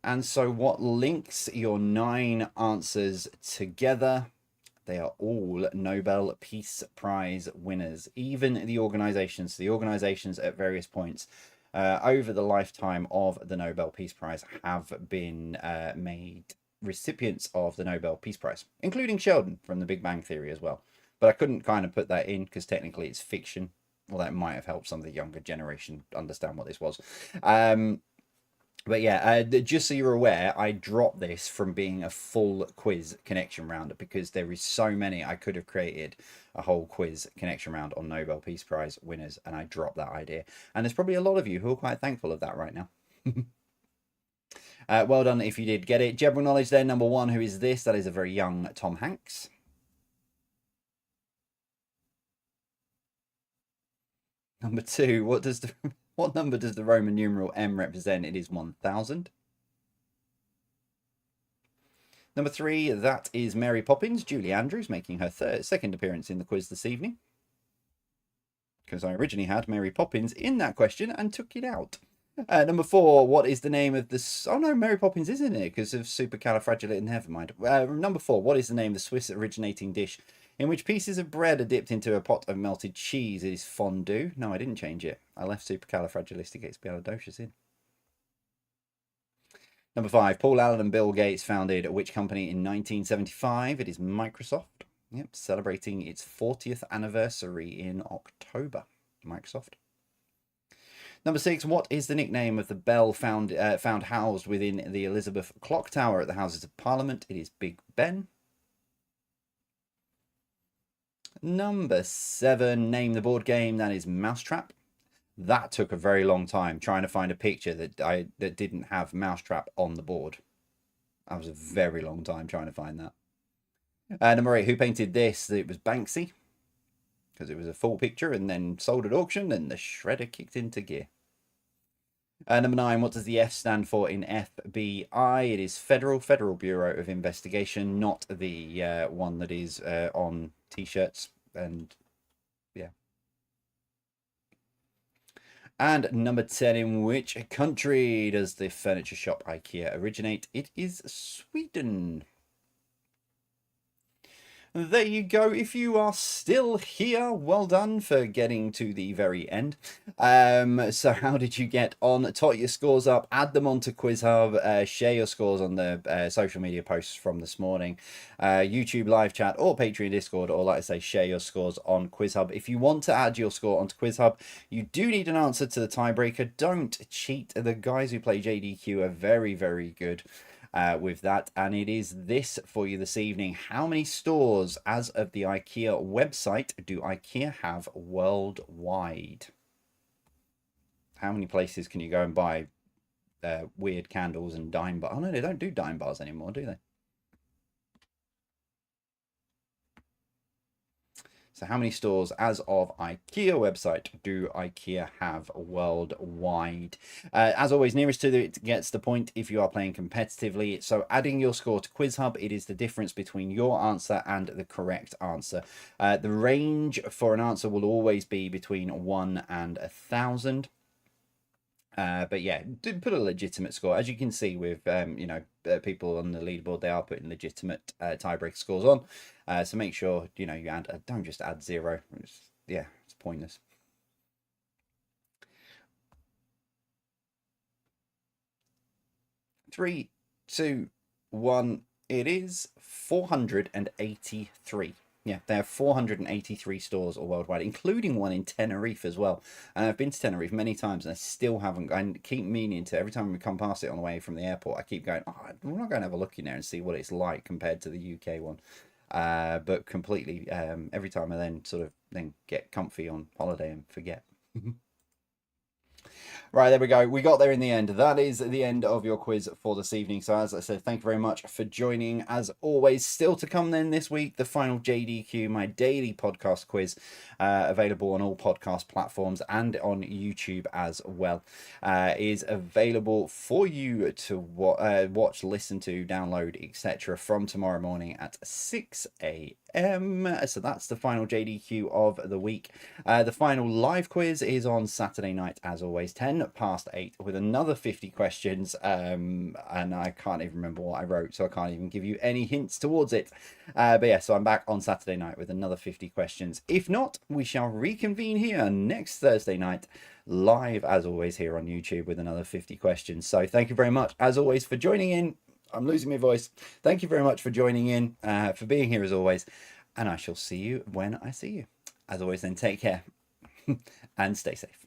And so what links your 9 answers together? They are all Nobel Peace Prize winners, even the organizations at various points over the lifetime of the Nobel Peace Prize have been made recipients of the Nobel Peace Prize, including Sheldon from The Big Bang Theory as well. But I couldn't kind of put that in because technically it's fiction. Well, that might have helped some of the younger generation understand what this was. But yeah, just so you're aware, I dropped this from being a full quiz connection round because there is so many. I could have created a whole quiz connection round on Nobel Peace Prize winners, and I dropped that idea. And there's probably a lot of you who are quite thankful of that right now. Well done if you did get it. General knowledge there, number 1, who is this? That is a very young Tom Hanks. Number 2, what number does the Roman numeral M represent? It is 1000. Number 3, that is Mary Poppins, Julie Andrews, making her second appearance in the quiz this evening. Because I originally had Mary Poppins in that question and took it out. Number 4, what is the name of the... Oh no, Mary Poppins is in it because of supercalifragilistic... Never mind. Number 4, what is the name of the Swiss originating dish in which pieces of bread are dipped into a pot of melted cheese? It is fondue. No, I didn't change it. I left supercalifragilisticexpialidocious in. Number 5, Paul Allen and Bill Gates founded which company in 1975? It is Microsoft. Yep, celebrating its 40th anniversary in October. Microsoft. Number 6, what is the nickname of the bell found housed within the Elizabeth Clock Tower at the Houses of Parliament? It is Big Ben. Number 7, name the board game. That is Mousetrap. That took a very long time trying to find a picture that didn't have Mousetrap on the board. That was a very long time trying to find that. Number 8, who painted this? It was Banksy, because it was a full picture and then sold at auction and the shredder kicked into gear. Number 9, what does the F stand for in FBI? It is Federal Bureau of Investigation, not the one that is on t-shirts and yeah. And number 10, in which country does the furniture shop IKEA originate? It is Sweden. There you go. If you are still here, well done for getting to the very end. So how did you get on? Tot your scores up, add them onto Quiz Hub, share your scores on the social media posts from this morning, YouTube live chat or Patreon Discord, or like I say, share your scores on Quiz Hub. If you want to add your score onto Quiz Hub, you do need an answer to the tiebreaker. Don't cheat. The guys who play JDQ are very, very good with that, and it is this for you this evening. How many stores, as of the IKEA website, do IKEA have worldwide? How many places can you go and buy weird candles and dime bars? Oh no, they don't do dime bars anymore, do they? So how many stores, as of IKEA website, do IKEA have worldwide? As always, nearest to it gets the point if you are playing competitively. So adding your score to Quiz Hub, it is the difference between your answer and the correct answer. The range for an answer will always be between 1 and 1,000. But yeah, put a legitimate score. As you can see with people on the leaderboard, they are putting legitimate tiebreak scores on. So make sure you add. Don't just add 0. It's pointless. 3, 2, 1. It is 483. Yeah, they have 483 stores all worldwide, including one in Tenerife as well. And I've been to Tenerife many times, and I still haven't. I keep meaning to. Every time we come past it on the way from the airport, I keep going, we're not going to have a look in there and see what it's like compared to the UK one. But completely, every time I then get comfy on holiday and forget. Right, there we go. We got there in the end. That is the end of your quiz for this evening. So as I said, thank you very much for joining. As always, still to come then this week, the final JDQ, my daily podcast quiz, available on all podcast platforms and on YouTube as well, is available for you to watch, listen to, download, etc. from tomorrow morning at 6 a.m. So that's the final JDQ of the week. The final live quiz is on Saturday night, as always, 8:10 with another 50 questions. And I can't even remember what I wrote, so I can't even give you any hints towards it. But yeah, so I'm back on Saturday night with another 50 questions. If not, we shall reconvene here next Thursday night, live as always here on YouTube with another 50 questions. So thank you very much, as always, for joining in. I'm losing my voice. Thank you very much for joining in, for being here as always. And I shall see you when I see you. As always, then take care and stay safe.